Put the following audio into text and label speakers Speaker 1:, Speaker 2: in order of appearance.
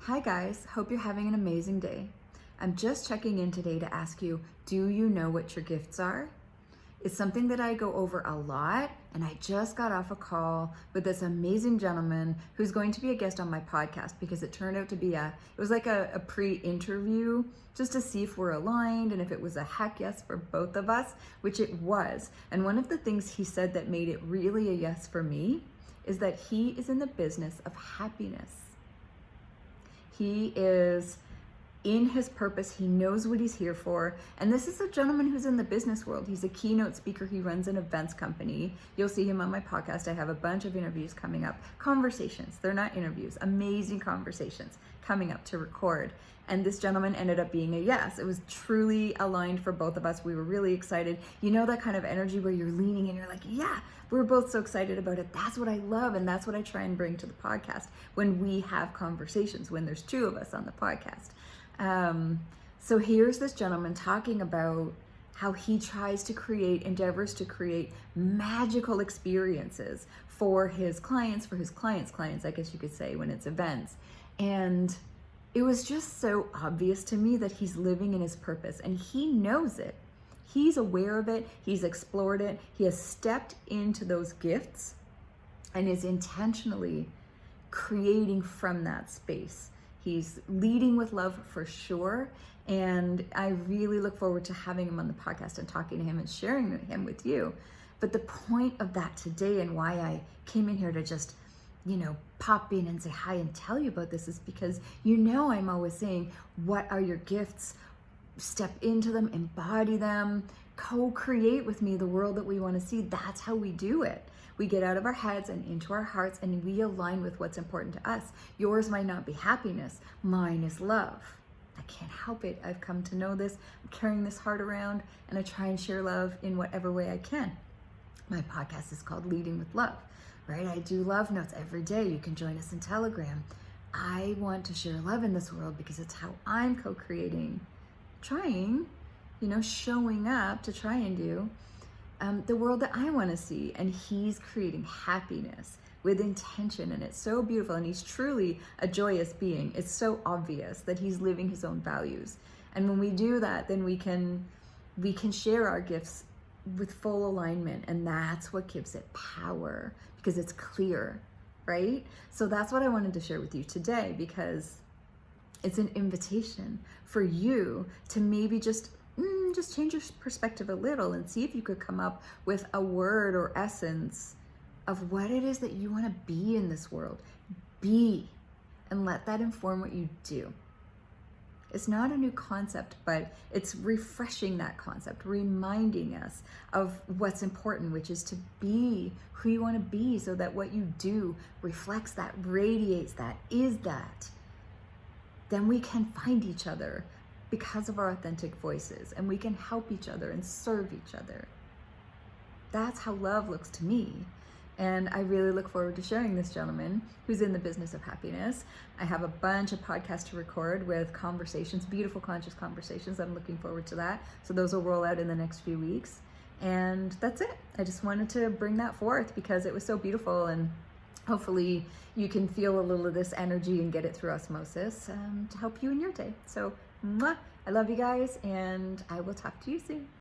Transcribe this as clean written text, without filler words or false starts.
Speaker 1: Hi guys, hope you're having an amazing day. I'm just checking in today to ask you, do you know what your gifts are? It's something that I go over a lot, and I just got off a call with this amazing gentleman who's going to be a guest on my podcast because it turned out to be it was like a pre-interview just to see if we're aligned and if it was a heck yes for both of us, which it was. And one of the things he said that made it really a yes for me is that he is in the business of happiness. He is in his purpose. He knows what he's here for. And this is a gentleman who's in the business world. He's a keynote speaker. He runs an events company. You'll see him on my podcast. I have a bunch of interviews coming up. Conversations. They're not interviews. Amazing conversations coming up to record. And this gentleman ended up being a yes. It was truly aligned for both of us. We were really excited. You know that kind of energy where you're leaning and you're like, yeah, we're both so excited about it. That's what I love. And that's what I try and bring to the podcast when we have conversations, when there's two of us on the podcast. So here's this gentleman talking about how he tries to endeavors to create magical experiences for his clients, I guess you could say, when it's events. And it was just so obvious to me that he's living in his purpose and he knows it. He's aware of it. He's explored it. He has stepped into those gifts and is intentionally creating from that space. He's leading with love for sure. And I really look forward to having him on the podcast and talking to him and sharing him with you. But the point of that today and why I came in here to just, pop in and say hi and tell you about this is because I'm always saying, what are your gifts? Step into them, embody them, co-create with me the world that we want to see. That's how we do it. We get out of our heads and into our hearts and we align with what's important to us. Yours might not be happiness. Mine is love. I can't help it. I've come to know this. I'm carrying this heart around and I try and share love in whatever way I can. My podcast is called Leading with Love, right? I do love notes every day. You can join us in Telegram. I want to share love in this world because it's how I'm co-creating, showing up to try and do the world that I want to see. And he's creating happiness with intention. And it's so beautiful. And he's truly a joyous being. It's so obvious that he's living his own values. And when we do that, then we can share our gifts with full alignment. And that's what gives it power because it's clear, right? So that's what I wanted to share with you today because it's an invitation for you to maybe just change your perspective a little and see if you could come up with a word or essence of what it is that you want to be in this world. Be, and let that inform what you do. It's not a new concept, but it's refreshing that concept, reminding us of what's important, which is to be who you want to be so that what you do reflects that, radiates that, is that. Then we can find each other because of our authentic voices, and we can help each other and serve each other. That's how love looks to me. And I really look forward to sharing this gentleman who's in the business of happiness. I have a bunch of podcasts to record with conversations, beautiful conscious conversations. I'm looking forward to that. So those will roll out in the next few weeks. And that's it. I just wanted to bring that forth because it was so beautiful, and hopefully you can feel a little of this energy and get it through osmosis to help you in your day. So, mwah, I love you guys, and I will talk to you soon.